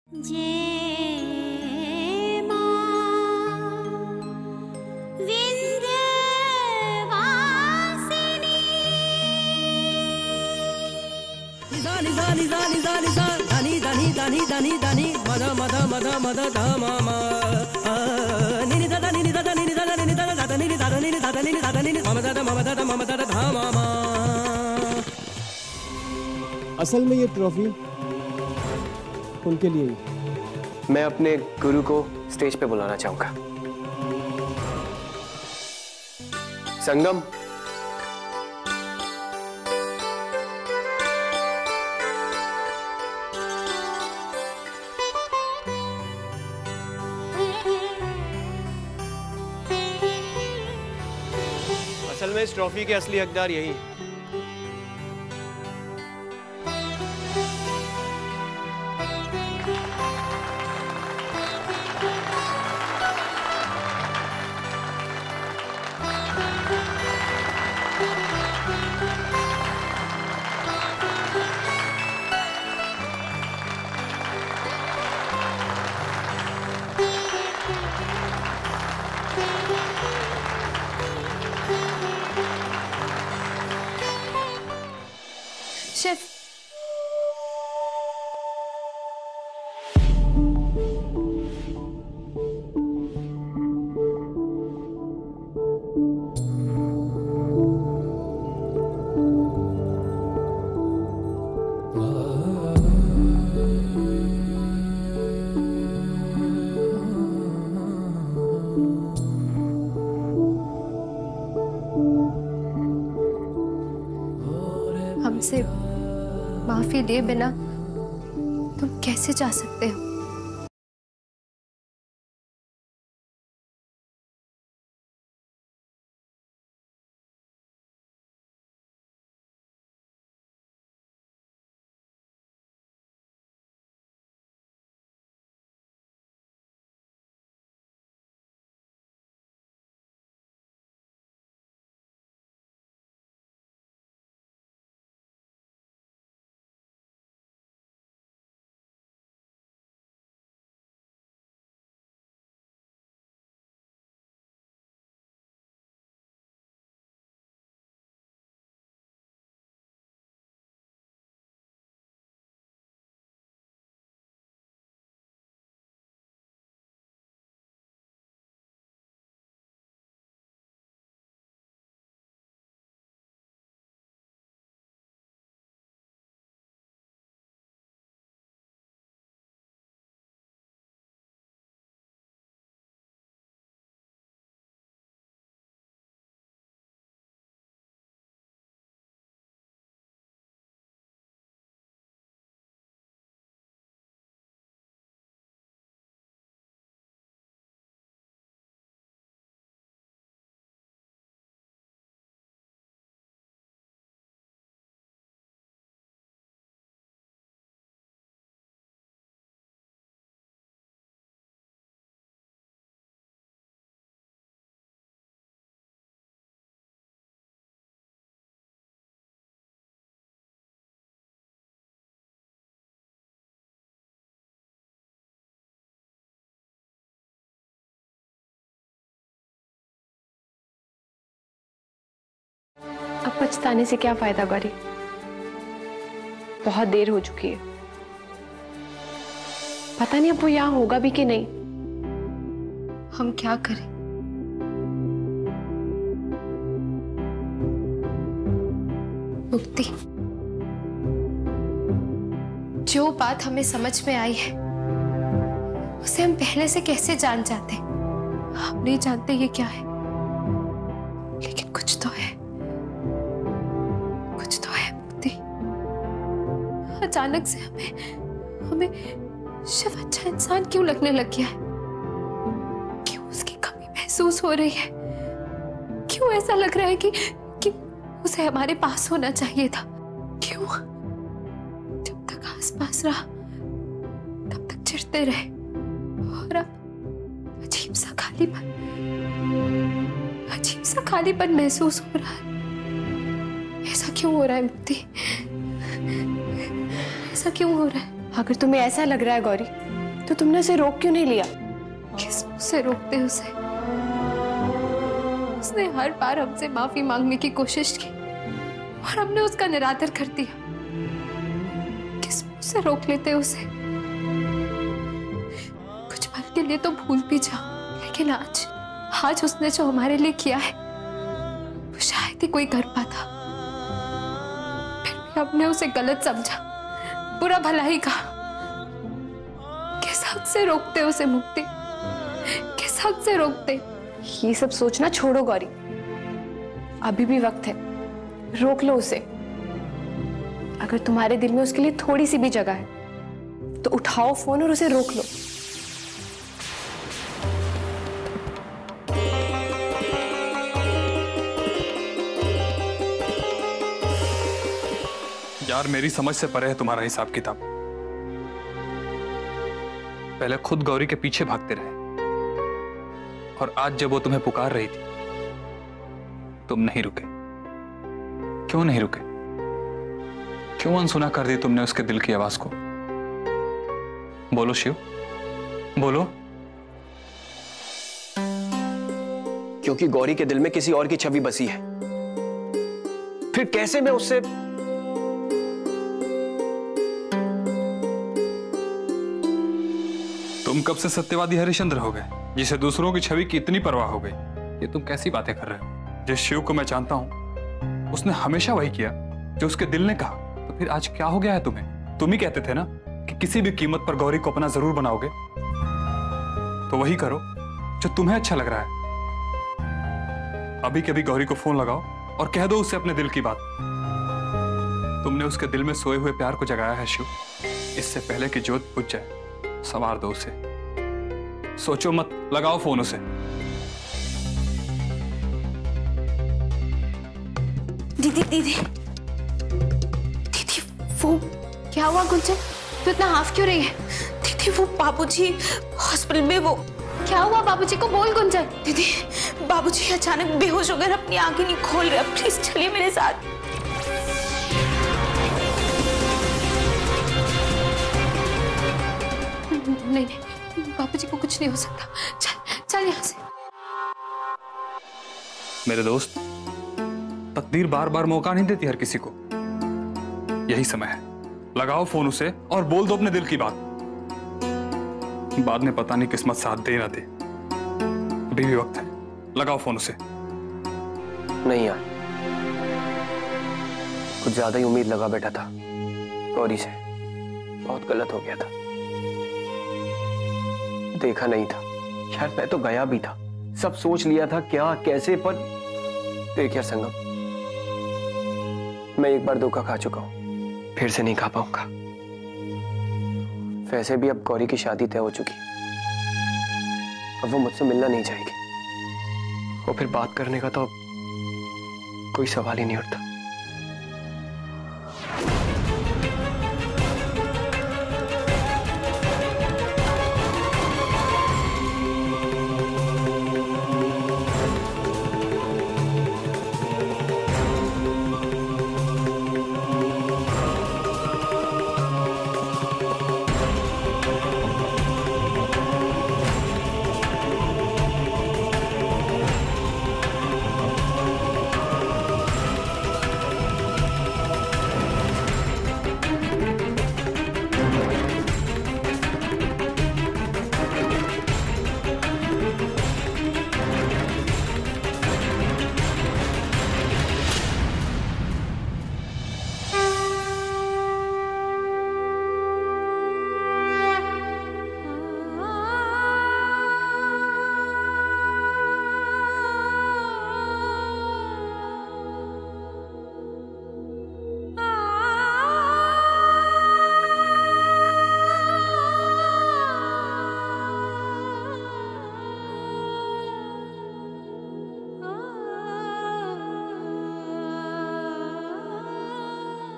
जय मां विंध्यवासिनी। निदानी दानी दानी दानी दानी दानी दानी दानी दानी मद मद मद मद ध म म निनि द निनि द निनि द निनि द द निनि द निनि द निनि द निनि मम द मम द मम द ध म म। असल में ये ट्रॉफी उनके लिए ही। मैं अपने गुरु को स्टेज पे बुलाना चाहूंगा। संगम, असल में इस ट्रॉफी के असली हकदार यही है। शेफ, हमसे माफी लिए बिना तुम कैसे जा सकते हो? अब पछताने से क्या फायदा गौरी? बहुत देर हो चुकी है। पता नहीं अब वो यहाँ होगा भी कि नहीं। हम क्या करें? मुक्ति, जो बात हमें समझ में आई है उसे हम पहले से कैसे जान जाते? हम नहीं जानते ये क्या है, लेकिन कुछ तो है, कुछ तो है मुक्ति। अचानक से हमें शिव अच्छा इंसान क्यों लगने लग गया है? क्यों उसकी कमी महसूस हो रही है? क्यों ऐसा लग रहा है कि उसे हमारे पास होना चाहिए था? क्यों जब तक आसपास रहा तब तक चिढ़ते रहे और अब अजीब सा खालीपन महसूस हो रहा है। ऐसा क्यों हो रहा है मुक्ति? ऐसा क्यों हो रहा है? अगर तुम्हें ऐसा लग रहा है गौरी तो तुमने उसे रोक क्यों नहीं लिया? किस मुंह से रोकते उसे? उसने हर बार हमसे माफी मांगने की कोशिश की और हमने उसका निरादर कर दिया। किस मुंह से रोक लेते उसे? कुछ पल के लिए तो भूल भी जाओ, लेकिन आज उसने जो हमारे लिए किया है वो शायद ही कोई कर पाता। फिर भी हमने उसे गलत समझा, बुरा भला ही कहा। किस हद से रोकते उसे मुक्ति? किस हद से रोकते? ये सब सोचना छोड़ो गौरी, अभी भी वक्त है, रोक लो उसे। अगर तुम्हारे दिल में उसके लिए थोड़ी सी भी जगह है तो उठाओ फोन और उसे रोक लो। यार मेरी समझ से परे है तुम्हारा हिसाब किताब। पहले खुद गौरी के पीछे भागते रहे और आज जब वो तुम्हें पुकार रही थी तुम नहीं रुके। क्यों नहीं रुके? क्यों अनसुना कर दी तुमने उसके दिल की आवाज को? बोलो शिव, बोलो। क्योंकि गौरी के दिल में किसी और की छवि बसी है। फिर कैसे मैं उससे तुम कब से सत्यवादी हरिश्चंद्र हो गए जिसे दूसरों की छवि की इतनी परवाह हो गई? ये तुम कैसी बातें कर रहे हो? जिस शिव को मैं जानता हूं उसने हमेशा वही किया जो उसके दिल ने कहा। तो फिर आज क्या हो गया है तुम्हें? तुम ही कहते थे ना कि किसी भी कीमत पर गौरी को अपना जरूर बनाओगे, तो वही करो जो तुम्हें अच्छा लग रहा है। अभी के अभी गौरी को फोन लगाओ और कह दो उससे अपने दिल की बात। तुमने उसके दिल में सोए हुए प्यार को जगाया है शिव। इससे पहले कि ज्योत बुझ जाए संवार दो उसे। सोचो मत, लगाओ फोन उसे। दीदी दीदी दीदी, वो क्या हुआ गुंजन? तू इतना हाफ क्यों रही है? दीदी वो बाबूजी हॉस्पिटल में। वो क्या हुआ? बाबूजी को बोल गुंजन। दीदी बाबूजी अचानक बेहोश हो गए, अपनी आंखें नहीं खोल रहे। प्लीज चलिए मेरे साथ। नहीं नहीं, बाबूजी को कुछ नहीं हो सकता। चल चल यहाँ से। मेरे दोस्त, तकदीर बार बार मौका नहीं देती हर किसी को। यही समय है, लगाओ फोन उसे और बोल दो अपने दिल की बात। बाद में पता नहीं किस्मत साथ दे ना दे। अभी भी वक्त है, लगाओ फोन उसे। नहीं यार, कुछ ज्यादा ही उम्मीद लगा बैठा था गौरी से। बहुत गलत हो गया था। देखा नहीं था यार, मैं तो गया भी था, सब सोच लिया था क्या कैसे। पर देख यार संगम, मैं एक बार धोखा खा चुका हूं, फिर से नहीं खा पाऊंगा। वैसे भी अब गौरी की शादी तय हो चुकी, अब वो मुझसे मिलना नहीं चाहेगी। और फिर बात करने का तो कोई सवाल ही नहीं उठता।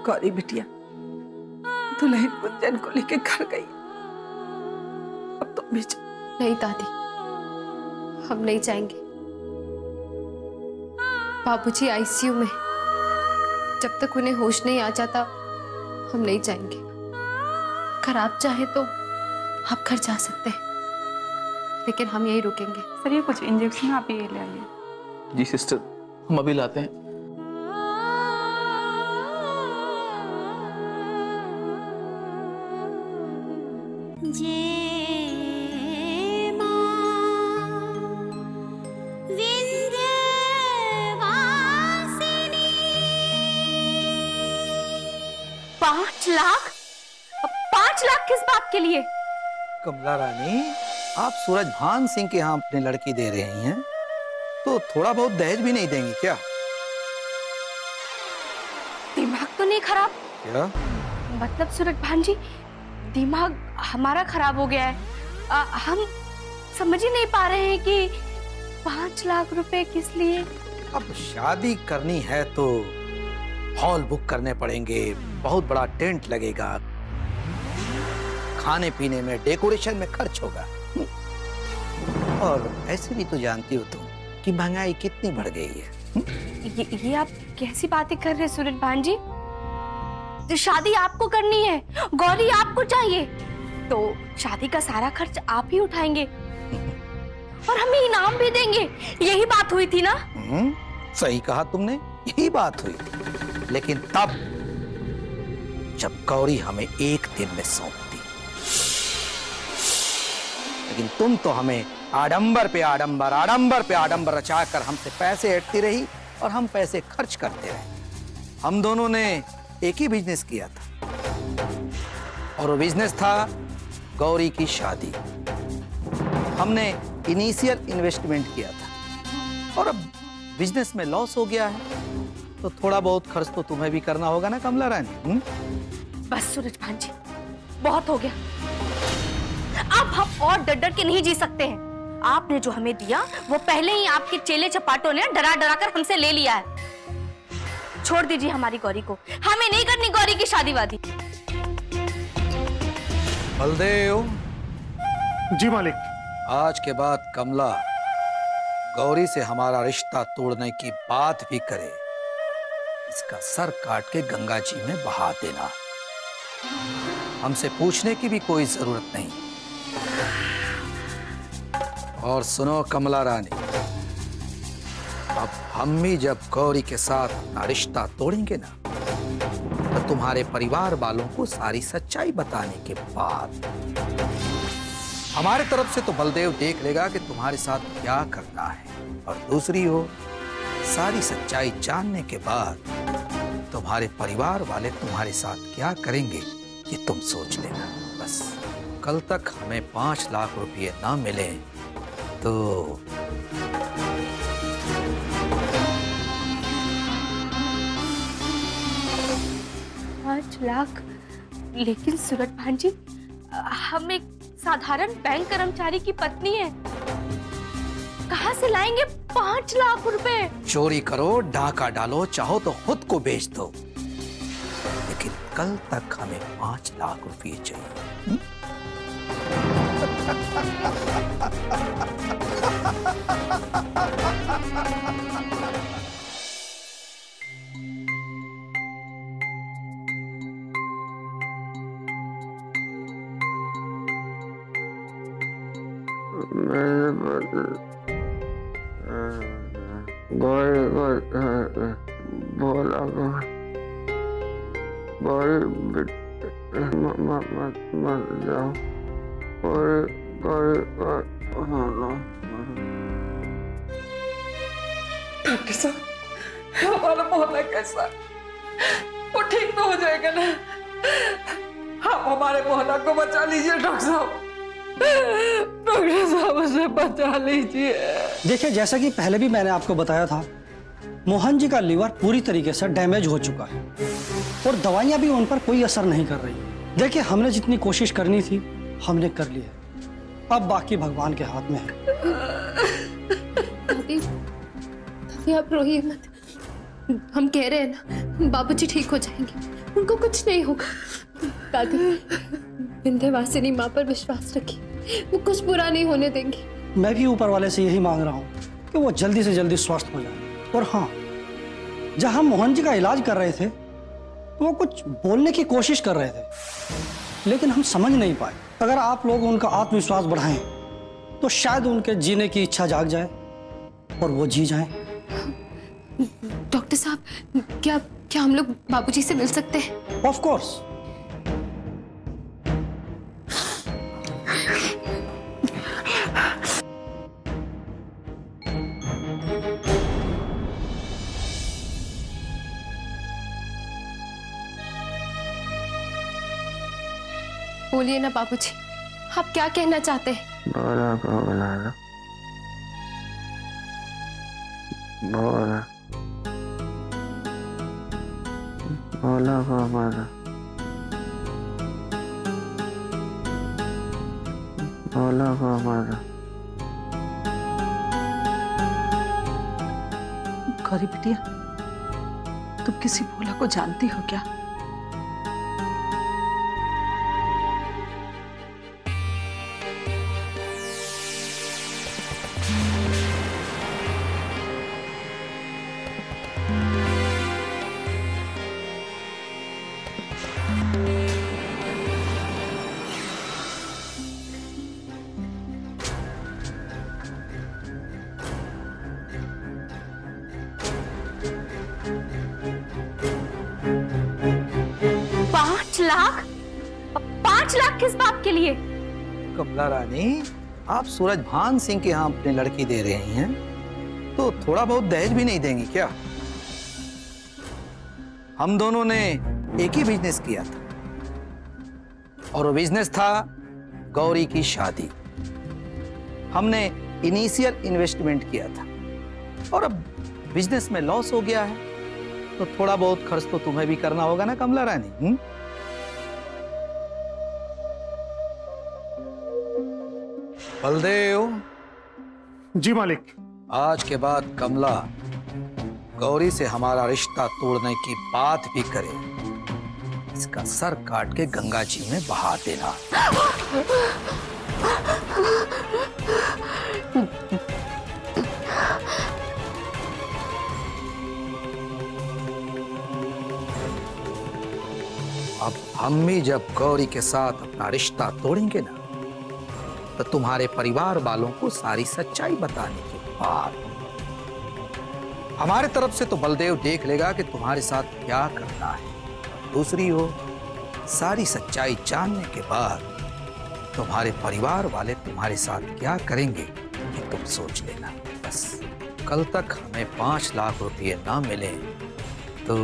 गौरी बिटिया दुल्हन गुंजन को लेके घर गई, अब तुम भी जाओ। नहीं दादी, हम नहीं जाएंगे। बाबूजी आईसीयू में, जब तक उन्हें होश नहीं आ जाता हम नहीं जाएंगे। अगर आप चाहे तो आप घर जा सकते हैं, लेकिन हम यहीं रुकेंगे। सर ये कुछ इंजेक्शन आप ये ले आइए। जी सिस्टर, हम अभी लाते हैं। जय मां विंध्यवासिनी। 5 लाख? 5 लाख किस बात के लिए? कमला रानी, आप सूरजभान सिंह के यहाँ अपनी लड़की दे रही हैं, तो थोड़ा बहुत दहेज भी नहीं देंगी क्या? दिमाग तो नहीं खराब? क्या मतलब सूरजभान जी, दिमाग हमारा खराब हो गया है। हम समझ ही नहीं पा रहे हैं कि 5 लाख रुपए किस लिए। अब शादी करनी है तो हॉल बुक करने पड़ेंगे, बहुत बड़ा टेंट लगेगा, खाने पीने में, डेकोरेशन में खर्च होगा। और ऐसे भी तो जानती हो तुम कि महंगाई कितनी बढ़ गई है। ये आप कैसी बातें कर रहे हैं सूरजभान जी? तो शादी आपको करनी है, गौरी आपको चाहिए, तो शादी का सारा खर्च आप ही उठाएंगे और हमें इनाम भी देंगे। यही बात हुई थी ना? सही कहा तुमने, यही बात हुई थी। लेकिन तब जब गौरी हमें एक दिन में सौंपती, लेकिन तुम तो हमें आडंबर पे आडंबर, आडंबर पे आडंबर रचाकर हमसे पैसे ऐंठती रही और हम पैसे खर्च करते रहे। हम दोनों ने एक ही बिजनेस किया था और वो बिजनेस था गौरी की शादी। हमने इनिशियल इन्वेस्टमेंट किया था और अब बिजनेस में लॉस हो गया है, तो थोड़ा बहुत खर्च तो तुम्हें भी करना होगा ना कमला रानी। बस सूरजभान जी, बहुत हो गया। अब हम और डर डर के नहीं जी सकते हैं। आपने जो हमें दिया वो पहले ही आपके चेले चपाटों ने डरा डरा कर हमसे ले लिया है। छोड़ दीजिए हमारी गौरी को, हमें नहीं करनी गौरी की शादी वादी। बलदेव। जी मालिक। आज के बाद कमला गौरी से हमारा रिश्ता तोड़ने की बात भी करे, इसका सर काट के गंगा जी में बहा देना। हमसे पूछने की भी कोई जरूरत नहीं। और सुनो कमला रानी, अब हम भी जब गौरी के साथ अपना रिश्ता तोड़ेंगे ना, तो तुम्हारे परिवार वालों को सारी सच्चाई बताने के बाद हमारे तरफ से तो बलदेव देख लेगा कि तुम्हारे साथ क्या करना है, और दूसरी हो, सारी सच्चाई जानने के बाद तुम्हारे परिवार वाले तुम्हारे साथ क्या करेंगे ये तुम सोच लेना। बस कल तक हमें 5 लाख रुपए ना मिले तो 5 लाख? लेकिन सूरजभान जी, हम एक साधारण बैंक कर्मचारी की पत्नी है, कहां से लाएंगे 5 लाख रुपए? चोरी करो, डाका डालो, चाहो तो खुद को बेच दो, लेकिन कल तक हमें 5 लाख रुपए चाहिए। डॉक्टर साहब, हमारा मोहना कैसा? वो ठीक तो हो जाएगा ना? आप हमारे मोहना को बचा लीजिए डॉक्टर साहब। डॉक्टर साहब उसे बचा लीजिए। देखिए, जैसा कि पहले भी मैंने आपको बताया था, मोहन जी का लीवर पूरी तरीके से डैमेज हो चुका है और दवाइयां भी उन पर कोई असर नहीं कर रही। देखिए, हमने जितनी कोशिश करनी थी हमने कर ली है, अब बाकी भगवान के हाथ में है। दादी, आप रोइए मत। हम कह रहे हैं ना, बाबूजी ठीक हो जाएंगे, उनको कुछ नहीं होगा। दादी, विंध्यवासिनी माँ पर विश्वास रखिए, वो कुछ बुरा नहीं होने देंगी। मैं भी ऊपर वाले से यही मांग रहा हूँ कि वो जल्दी से जल्दी स्वस्थ हो जाए। और हाँ, जहाँ मोहन जी का इलाज कर रहे थे वो कुछ बोलने की कोशिश कर रहे थे, लेकिन हम समझ नहीं पाए अगर आप लोग उनका आत्मविश्वास बढ़ाएं तो शायद उनके जीने की इच्छा जाग जाए और वो जी जाएं। डॉक्टर साहब, क्या क्या हम लोग बाबूजी से मिल सकते हैं? Of course. बोलिए ना बाबूजी, आप क्या कहना चाहते हैं? बोला बोला बोला बोला बोला बोला बोला। गौरी बिटिया, तुम किसी भोला को जानती हो क्या? $5 लाख किस बात के लिए? कमला रानी, आप सूरजभान सिंह के यहाँ अपनी लड़की दे रही हैं तो थोड़ा बहुत दहेज भी नहीं देंगी क्या? हम दोनों ने एक ही बिजनेस किया था और वो बिजनेस था गौरी की शादी। हमने इनिशियल इन्वेस्टमेंट किया था और अब बिजनेस में लॉस हो गया है तो थोड़ा बहुत खर्च तो तुम्हें भी करना होगा ना कमला रानी। बलदेव। जी मालिक। आज के बाद कमला गौरी से हमारा रिश्ता तोड़ने की बात भी करे, इसका सर काट के गंगा जी में बहा देना। अब हम भी जब गौरी के साथ अपना रिश्ता तोड़ेंगे ना तो तुम्हारे परिवार वालों को सारी सच्चाई बताने के बाद हमारे तरफ से तो बलदेव देख लेगा कि तुम्हारे साथ क्या करना है। दूसरी ओर सारी सच्चाई जानने के बाद तुम्हारे परिवार वाले तुम्हारे साथ क्या करेंगे ये तुम सोच लेना। बस कल तक हमें 5 लाख रुपए ना मिले तो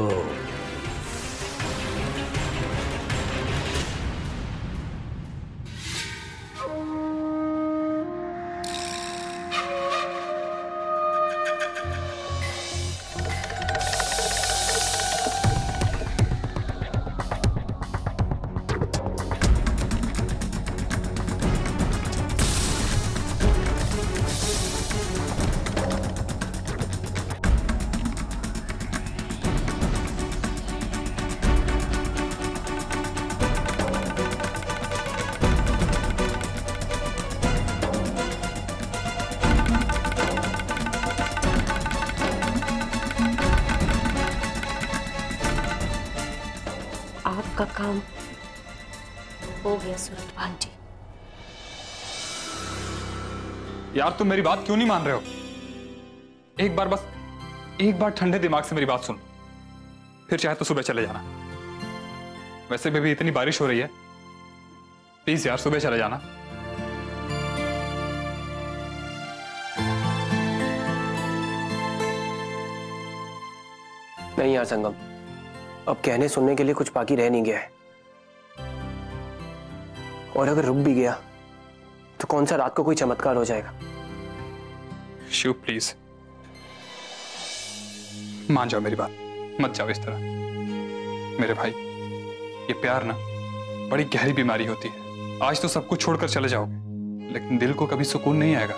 आपका काम हो गया सूरजभान जी। यार तुम मेरी बात क्यों नहीं मान रहे हो? एक बार, बस एक बार ठंडे दिमाग से मेरी बात सुन, फिर चाहे तो सुबह चले जाना। वैसे भी इतनी बारिश हो रही है, प्लीज यार सुबह चले जाना। नहीं यार संगम, अब कहने सुनने के लिए कुछ बाकी रह नहीं गया है। और अगर रुक भी गया तो कौन सा रात को कोई चमत्कार हो जाएगा। शिव प्लीज मान जाओ मेरी बात, मत जाओ इस तरह। मेरे भाई, ये प्यार ना बड़ी गहरी बीमारी होती है। आज तो सब कुछ छोड़कर चले जाओगे लेकिन दिल को कभी सुकून नहीं आएगा।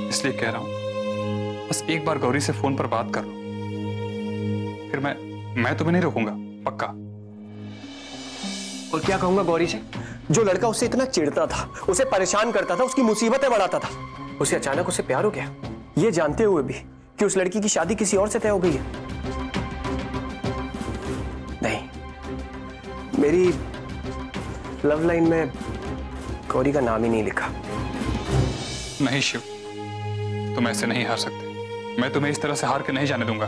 इसलिए कह रहा हूं, बस एक बार गौरी से फोन पर बात कर लो, फिर मैं तुम्हें नहीं रोकूंगा, पक्का। और क्या कहूंगा गौरी से? जो लड़का उससे इतना चिढ़ता था, उसे परेशान करता था, उसकी मुसीबतें बढ़ाता था, उसे अचानक उससे प्यार हो गया, ये जानते हुए भी कि उस लड़की की शादी किसी और से तय हो गई है। लव लाइन में गौरी का नाम ही नहीं लिखा। नहीं शिव, तुम ऐसे नहीं हार सकते। मैं तुम्हें इस तरह से हार के नहीं जाने दूंगा।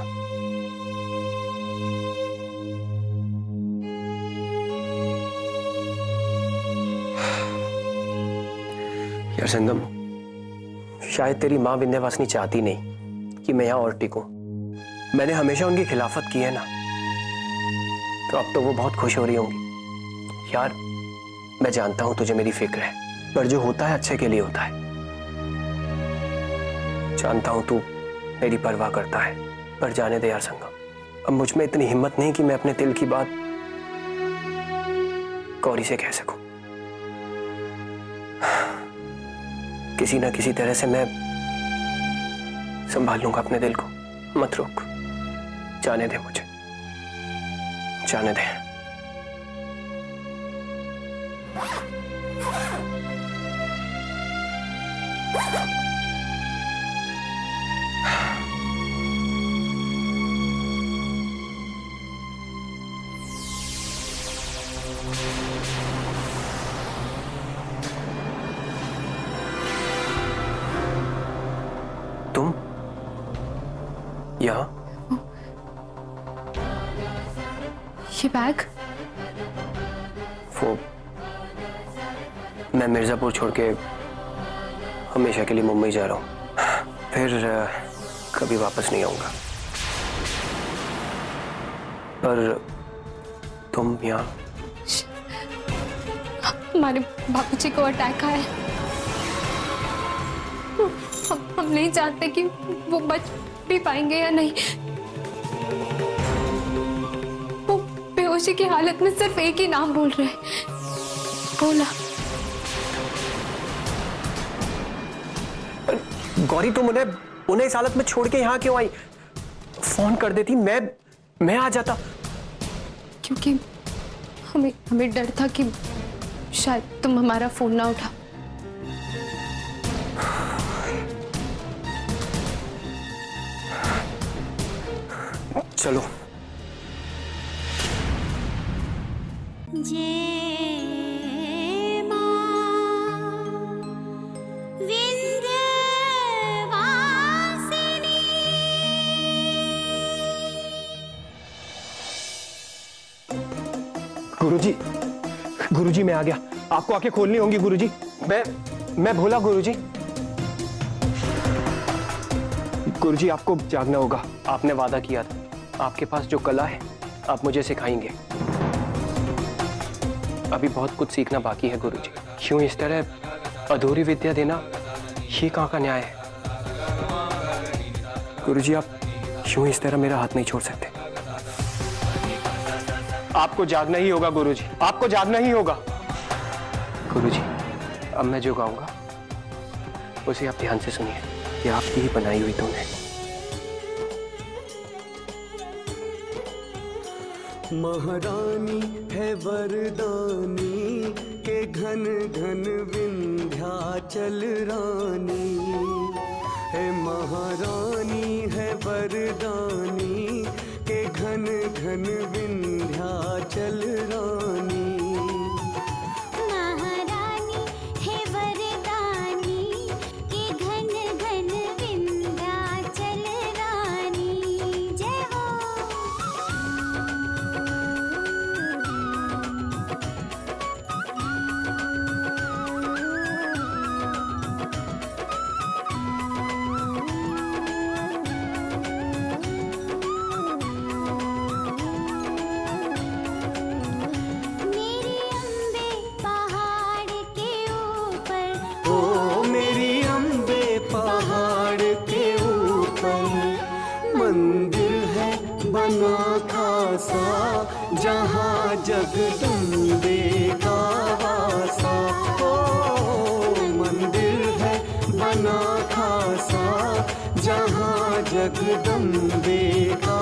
यार संगम, शायद तेरी माँ विंध्यवासिनी चाहती नहीं कि मैं यहां और टिकूं। मैंने हमेशा उनकी खिलाफत की है ना, तो अब तो वो बहुत खुश हो रही होंगी। यार मैं जानता हूं तुझे मेरी फिक्र है, पर जो होता है अच्छे के लिए होता है। जानता हूं तू मेरी परवाह करता है, पर जाने दे यार संगम। अब मुझ में इतनी हिम्मत नहीं कि मैं अपने दिल की बात गौरी से कह सकूं। किसी ना किसी तरह से मैं संभाल लूंगा अपने दिल को। मत रोक, जाने दे मुझे, जाने दे। तुम यहाँ? ये बैग? वो मैं मिर्जापुर छोड़ के हमेशा के लिए मुंबई जा रहा हूँ, फिर कभी वापस नहीं आऊंगा। पर तुम यहाँ? हमारे बाबूजी को अटैक आया है। हम नहीं जानते कि वो बच भी पाएंगे या नहीं। वो बेहोशी की हालत में सिर्फ एक ही नाम बोल रहे हैं, बोला। गौरी तुम उन्हें इस हालत में छोड़ के यहाँ क्यों आई? फोन कर देती, मैं आ जाता। क्योंकि हमें डर था कि शायद तुम हमारा फोन ना उठा। चलो। गुरुजी मैं आ गया। आपको आंखें खोलनी होंगी गुरुजी। मैं भोला गुरुजी। गुरुजी आपको जागना होगा, आपने वादा किया था। आपके पास जो कला है आप मुझे सिखाएंगे। अभी बहुत कुछ सीखना बाकी है गुरुजी। क्यों इस तरह अधूरी विद्या देना, ये कहाँ का न्याय है? गुरुजी आप क्यों इस तरह मेरा हाथ नहीं छोड़ सकते? आपको जागना ही होगा गुरुजी, आपको जागना ही होगा। गुरुजी अब मैं जो गाऊंगा उसे आप ध्यान से सुनिए। ये आपकी ही बनाई हुई धुन है। महारानी है वरदानी के घन घन विंध्याचल रानी है। महारानी है वरदानी के घन घन विंध्याचल रानी। महारानी है वरदानी के घन घन विंध्याचल रानी। जय हो। जहाँ जगदम्बे का वासा। ओ मंदिर है बना खासा, जहाँ जगदम्बे का